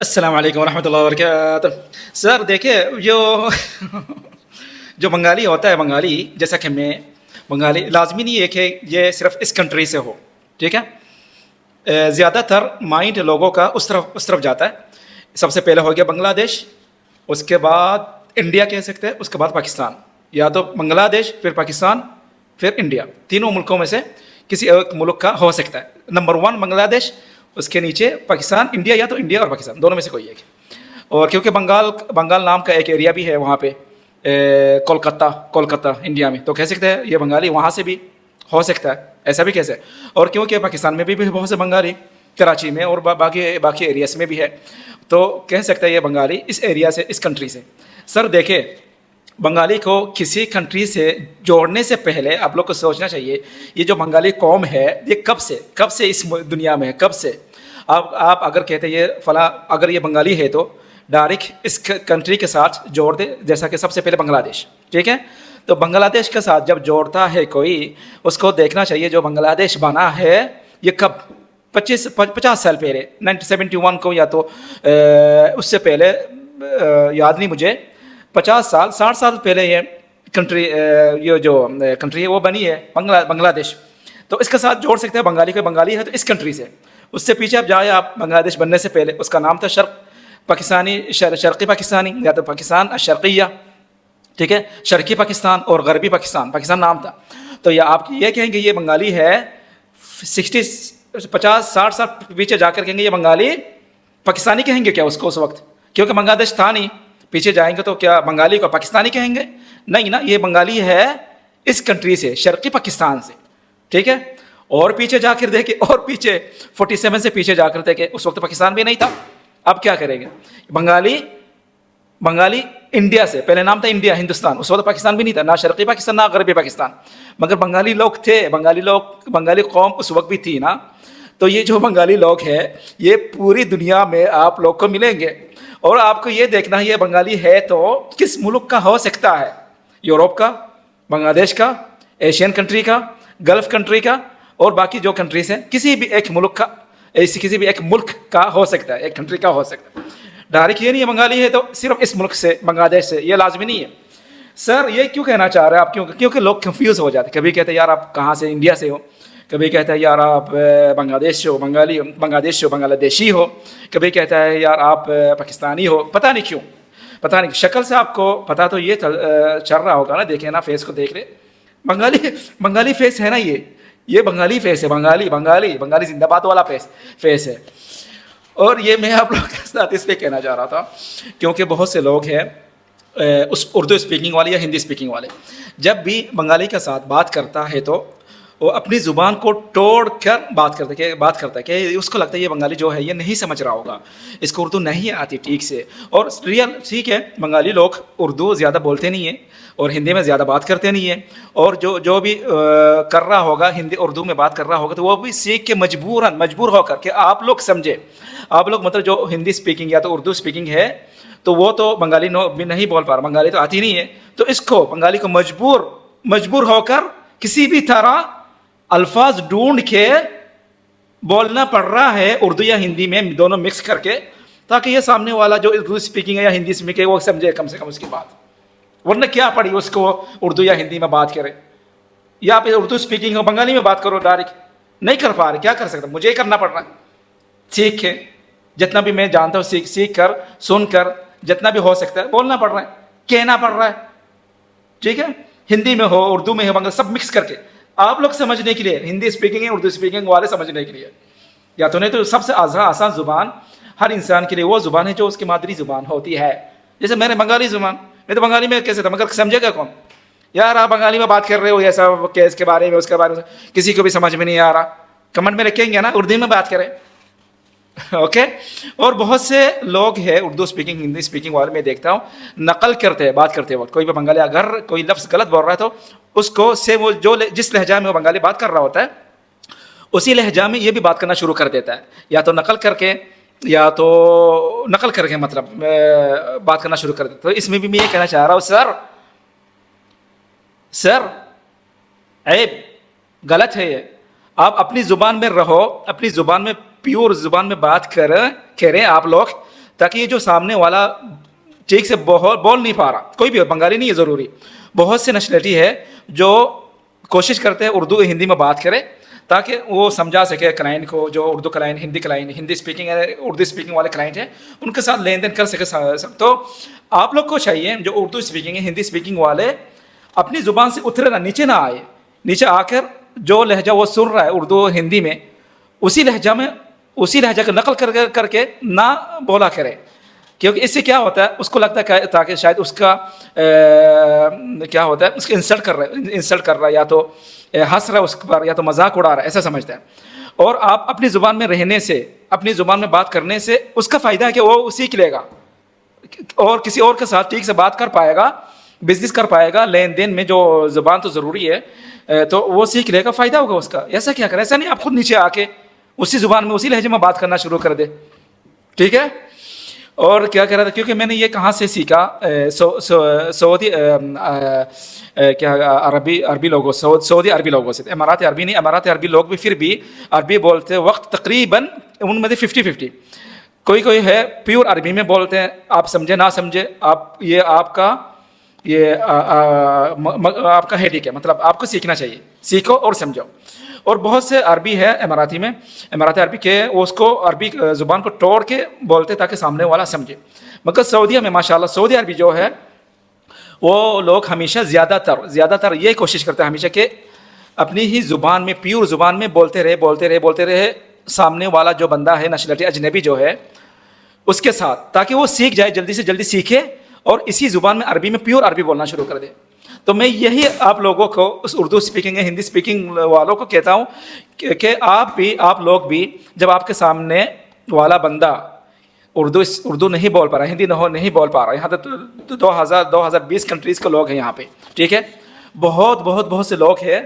السلام علیکم ورحمۃ اللہ وبرکاتہ. سر دیکھیے جو بنگالی ہوتا ہے، بنگالی جیسا کہ میں بنگالی لازمی نہیں ہے کہ یہ صرف اس کنٹری سے ہو. ٹھیک ہے. زیادہ تر مائنڈ لوگوں کا اس طرف جاتا ہے. سب سے پہلے ہو گیا بنگلہ دیش، اس کے بعد انڈیا کہہ سکتے ہیں، اس کے بعد پاکستان. یا تو بنگلہ دیش، پھر پاکستان، پھر انڈیا. تینوں ملکوں میں سے کسی ایک ملک کا ہو سکتا ہے. نمبر 1 بنگلہ دیش، اس کے نیچے پاکستان، انڈیا، یا تو انڈیا اور پاکستان دونوں میں سے کوئی ایک. اور کیونکہ بنگال نام کا ایک ایریا بھی ہے وہاں پہ، کولکتہ انڈیا میں، تو کہہ سکتے ہیں یہ بنگالی وہاں سے بھی ہو سکتا ہے، ایسا بھی کیسے. اور کیونکہ پاکستان میں بھی بہت سے بنگالی، کراچی میں اور باقی ایریاز میں بھی ہے، تو کہہ سکتا ہے یہ بنگالی اس ایریا سے، اس کنٹری سے. سر دیکھیں، بنگالی کو کسی کنٹری سے جوڑنے سے پہلے آپ لوگ کو سوچنا چاہیے یہ جو بنگالی قوم ہے یہ کب سے اس دنیا میں ہے، کب سے. آپ اگر کہتے ہیں یہ فلاں، اگر یہ بنگالی ہے تو ڈائریکٹ اس کنٹری کے ساتھ جوڑ دے، جیسا کہ سب سے پہلے بنگلہ دیش. ٹھیک ہے. تو بنگلہ دیش کے ساتھ جب جوڑتا ہے کوئی، اس کو دیکھنا چاہیے جو بنگلہ دیش بنا ہے یہ کب، 50 سال پہلے، 1971 کو، یا تو اس سے پہلے، یاد نہیں مجھے، 50 سال 60 سال پہلے یہ کنٹری، یہ جو کنٹری ہے وہ بنی ہے بنگلہ دیش. تو اس کے ساتھ جوڑ سکتے ہیں بنگالی کو، بنگالی ہے تو اس کنٹری سے. اس سے پیچھے اب جائے آپ، بنگلہ دیش بننے سے پہلے اس کا نام تھا شرقی پاکستانی، یا تو پاکستان الشرقیہ. ٹھیک ہے. شرقی پاکستان اور غربی پاکستان نام تھا. تو یا آپ یہ کہیں گے یہ بنگالی ہے، 50 60 سال پیچھے جا کر کہیں گے یہ بنگالی پاکستانی کہیں گے کیا اس کو اس وقت، کیونکہ بنگلہ دیش تھا نہیں. پیچھے جائیں گے تو کیا بنگالی کو پاکستانی کہیں گے؟ نہیں نا، یہ بنگالی ہے اس کنٹری سے، شرقی پاکستان سے. ٹھیک ہے. اور پیچھے جا کر دیکھیں، اور پیچھے 47 سے پیچھے جا کر دیکھیں، اس وقت پاکستان بھی نہیں تھا. اب کیا کریں گے؟ بنگالی انڈیا سے، پہلے نام تھا انڈیا، ہندوستان، اس وقت پاکستان بھی نہیں تھا، نہ شرقی پاکستان نہ غربی پاکستان، مگر بنگالی لوگ تھے، بنگالی قوم اس وقت بھی تھی نا. تو یہ جو بنگالی لوگ ہیں یہ پوری دنیا میں آپ لوگ کو ملیں گے. اور آپ کو یہ دیکھنا ہے یہ بنگالی ہے تو کس ملک کا ہو سکتا ہے، یوروپ کا، بنگلہ دیش کا، ایشین کنٹری کا، گلف کنٹری کا، اور باقی جو کنٹریز ہیں، کسی بھی ایک ملک کا، کسی بھی ایک ملک کا ہو سکتا ہے، ایک کنٹری کا ہو سکتا ہے. ڈائریکٹ یہ نہیں ہے بنگالی ہے تو صرف اس ملک سے، بنگلہ دیش سے، یہ لازمی نہیں ہے. سر یہ کیوں کہنا چاہ رہے ہیں آپ؟ کیونکہ لوگ کنفیوز ہو جاتے ہیں. کبھی کہتے ہیں یار آپ کہاں سے، انڈیا سے ہو، کبھی کہتا ہے یار آپ بنگلہ دیش سے ہو، بنگلہ دیش سے ہو، بنگلہ دیشی ہو، کبھی کہتا ہے یار آپ پاکستانی ہو. پتہ نہیں کیوں، پتہ نہیں. شکل سے آپ کو پتہ تو یہ چل رہا ہوگا نا، دیکھیں نا، فیس کو دیکھ لے، بنگالی فیس ہے نا، یہ بنگالی فیس ہے، بنگالی زندہ باد والا فیس ہے. اور یہ میں آپ لوگوں کے ساتھ اس لیے کہنا چاہ رہا تھا کیونکہ بہت سے لوگ ہیں اس اردو اسپیکنگ والے یا ہندی اسپیکنگ والے، جب بھی بنگالی کے ساتھ بات کرتا ہے تو وہ اپنی زبان کو توڑ کر بات کرتا ہے کہ اس کو لگتا ہے یہ بنگالی جو ہے یہ نہیں سمجھ رہا ہوگا، اس کو اردو نہیں آتی ٹھیک سے. اور ٹھیک ہے، بنگالی لوگ اردو زیادہ بولتے نہیں ہیں اور ہندی میں زیادہ بات کرتے نہیں ہیں، اور جو بھی کر رہا ہوگا ہندی اردو میں بات کر رہا ہوگا تو وہ بھی سیکھ کے مجبور ہو کر کہ آپ لوگ سمجھے. آپ لوگ مطلب جو ہندی اسپیکنگ یا تو اردو اسپیکنگ ہے تو وہ تو بنگالی بھی نہیں بول پا رہا، بنگالی تو آتی نہیں ہے، تو اس کو بنگالی کو مجبور ہو کر کسی بھی طرح الفاظ ڈھونڈ کے بولنا پڑ رہا ہے، اردو یا ہندی میں دونوں مکس کر کے، تاکہ یہ سامنے والا جو اردو اسپیکنگ ہے یا ہندی اسپیکنگ ہے وہ سمجھے کم سے کم اس کی بات. ورنہ کیا پڑی اس کو اردو یا ہندی میں بات کرے، یا پھر اردو اسپیکنگ ہو بنگالی میں بات کرو ڈائریکٹ. نہیں کر پا رہے، کیا کر سکتا، مجھے ہی کرنا پڑ رہا ہے. سیکھ کے جتنا بھی میں جانتا ہوں، سیکھ کر، سن کر، جتنا بھی ہو سکتا ہے بولنا پڑ رہا ہے، کہنا پڑ رہا ہے. ٹھیک ہے. ہندی میں ہو، اردو میں ہو، بنگالی، سب مکس کر کے آپ لوگ سمجھنے کے لیے، ہندی اسپیکنگ ہے، اردو اسپیکنگ والے سمجھنے کے لیے. یا تو نہیں تو سب سے آسان زبان ہر انسان کے لیے وہ زبان ہے جو اس کی مادری زبان ہوتی ہے. جیسے میرے بنگالی زبان، میں تو بنگالی میں کیسے تھا، مگر سمجھے گا کون؟ یار آپ بنگالی میں بات کر رہے ہو ایسا کیس کے بارے میں، اس کے بارے میں کسی کو بھی سمجھ میں نہیں آ رہا، کمنٹ میں لکھیں گے نا اردو میں بات کریں. اوکے. اور بہت سے لوگ ہیں اردو اسپیکنگ، ہندی اسپیکنگ والے میں دیکھتا ہوں نقل کرتے ہیں بات کرتے وقت. کوئی بھی بنگالی اگر کوئی لفظ غلط بول رہا ہے تو اس کو سے وہ جس لہجہ میں وہ بنگالی بات کر رہا ہوتا ہے اسی لہجہ میں یہ بھی بات کرنا شروع کر دیتا ہے، یا تو نقل کر کے مطلب بات کرنا شروع کر دیتا. تو اس میں بھی میں یہ کہنا چاہ رہا ہوں سر عیب، غلط ہے یہ. آپ اپنی زبان میں رہو، اپنی زبان میں، پیور زبان میں بات کریں آپ لوگ، تاکہ یہ جو سامنے والا ٹھیک سے بول نہیں پا رہا، کوئی بھی بنگالی نہیں ہے ضروری، بہت سے نیشنلٹی ہے جو کوشش کرتے ہیں اردو ہندی میں بات کرے تاکہ وہ سمجھا سکے کلائنٹ کو، جو اردو کلائنٹ ہندی اسپیکنگ ہے، اردو اسپیکنگ والے کلائنٹ ہیں ان کے ساتھ لین دین کر سکے. تو آپ لوگ کو چاہیے جو اردو اسپیکنگ ہے، ہندی اسپیکنگ والے اپنی زبان سے اترے نہ، نیچے نہ آئے، نیچے آ کر جو لہجہ وہ سن رہا ہے اردو ہندی میں اسی لہجہ کو نقل کر کے نہ بولا کرے. کیونکہ اس سے کیا ہوتا ہے، اس کو لگتا ہے تاکہ شاید اس کا کیا ہوتا ہے، اس کو انسلٹ کر رہا ہے یا تو ہنس رہا ہے اس پر یا تو مذاق اڑا رہا ہے، ایسا سمجھتا ہے. اور آپ اپنی زبان میں رہنے سے، اپنی زبان میں بات کرنے سے اس کا فائدہ ہے کہ وہ سیکھ لے گا اور کسی اور کے ساتھ ٹھیک سے بات کر پائے گا، بزنس کر پائے گا. لین دین میں جو زبان تو ضروری ہے تو وہ سیکھ لے گا، فائدہ ہوگا اس کا. ایسا کیا کرے، ایسا نہیں آپ خود نیچے آ کے اسی زبان میں اسی لہجے میں بات کرنا شروع کر دے. ٹھیک ہے. اور کیا کہہ رہا تھا، کیونکہ میں نے یہ کہاں سے سیکھا، سعودی کیا عربی لوگوں، سعودی عربی لوگوں سے. امارات عربی نہیں، امارات عربی لوگ بھی پھر بھی عربی بولتے وقت تقریباً ان میں سے 50-50. کوئی ہے پیور عربی میں بولتے ہیں، آپ سمجھے نہ سمجھے آپ کا ہیڈک ہے، مطلب آپ کو سیکھنا چاہیے، سیکھو اور سمجھو. اور بہت سے عربی ہے اماراتی میں، امارات عربی کے اس کو عربی زبان کو توڑ کے بولتے تاکہ سامنے والا سمجھے. مگر سعودیہ میں ماشاءاللہ سعودی عربی جو ہے وہ لوگ ہمیشہ زیادہ تر یہ کوشش کرتے ہیں ہمیشہ کہ اپنی ہی زبان میں، پیور زبان میں بولتے رہے سامنے والا جو بندہ ہے نیشنلٹی اجنبی جو ہے اس کے ساتھ، تاکہ وہ سیکھ جائے، جلدی سے جلدی سیکھے اور اسی زبان میں عربی میں پیور عربی بولنا شروع کر دے. تو میں یہی آپ لوگوں کو، اس اردو اسپیکنگ ہے ہندی اسپیکنگ والوں کو کہتا ہوں کہ آپ لوگ بھی جب آپ کے سامنے والا بندہ اردو نہیں بول پا رہا، ہندی نہیں بول پا رہا، یہاں تک 2020 کنٹریز کے لوگ ہیں یہاں پہ. ٹھیک ہے. بہت سے لوگ ہیں،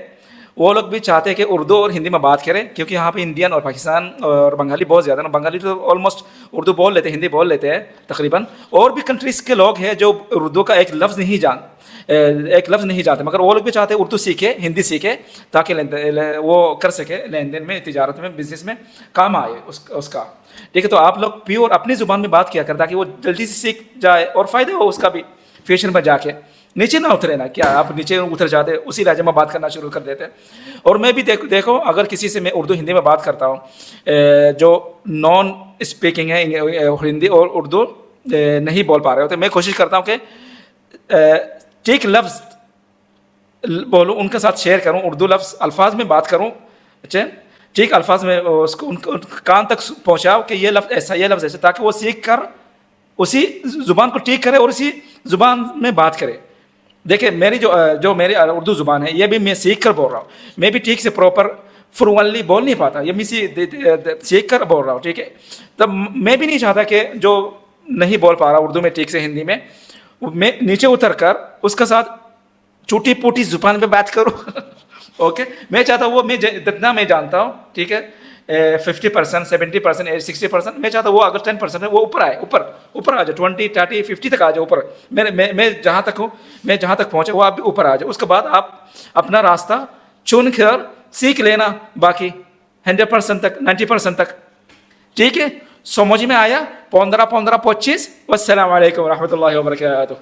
وہ لوگ بھی چاہتے ہیں کہ اردو اور ہندی میں بات کریں، کیونکہ یہاں پہ انڈین اور پاکستان اور بنگالی بہت زیادہ نا. بنگالی تو آلموسٹ اردو بول لیتے ہیں، ہندی بول لیتے ہیں تقریباً. اور بھی کنٹریز کے لوگ ہیں جو اردو کا ایک لفظ نہیں جانتے، مگر وہ لوگ بھی چاہتے ہیں اردو سیکھے، ہندی سیکھے تاکہ وہ کر سکے لین دین میں، تجارت میں، بزنس میں کام آئے اس کا. ٹھیک ہے. تو آپ لوگ پیور اپنی زبان میں بات کیا کریں تاکہ وہ جلدی سے سیکھ جائے اور فائدہ ہو اس کا بھی. فیوچر میں جا کے نیچے نہ اترے نا، کیا آپ نیچے اتر جاتے اسی لہجے میں بات کرنا شروع کر دیتے. اور میں بھی دیکھو اگر کسی سے میں اردو ہندی میں بات کرتا ہوں جو نان اسپیکنگ ہے ہندی اور اردو نہیں بول پا رہے ہوتے، میں کوشش کرتا ہوں کہ ٹھیک لفظ بولوں، ان کے ساتھ شیئر کروں، اردو الفاظ میں بات کروں. اچھا، ٹھیک الفاظ میں اس کو ان کان تک پہنچاؤ کہ یہ لفظ ایسا، تاکہ وہ سیکھ کر اسی زبان کو ٹھیک کرے اور اسی زبان میں بات کرے. دیکھیں میری جو میری اردو زبان ہے یہ بھی میں سیکھ کر بول رہا ہوں، میں بھی ٹھیک سے پراپر فلوئنٹلی بول نہیں پاتا، یہ میں سیکھ کر بول رہا ہوں. ٹھیک ہے. تب میں بھی نہیں چاہتا کہ جو نہیں بول پا رہا اردو میں ٹھیک سے ہندی میں نیچے اتر کر اس کے ساتھ چھوٹی پوٹی زبان پہ بات کروں. اوکے. میں چاہتا ہوں وہ جتنا میں جانتا ہوں، ٹھیک ہے، 50%، 70%، 60%، میں چاہتا ہوں وہ اگر 10% ہے وہ اوپر آ جائے 20، 30، 50 تک آ جائے اوپر. میں جہاں تک ہوں، میں جہاں تک پہنچے وہ آپ بھی اوپر آ جائے. اس کے بعد آپ اپنا راستہ چن کر سیکھ لینا باقی 100% تک، 90% تک. ٹھیک ہے. سمجھ میں آیا؟ 15 25. والسلام علیکم ورحمۃ اللہ وبرکاتہ.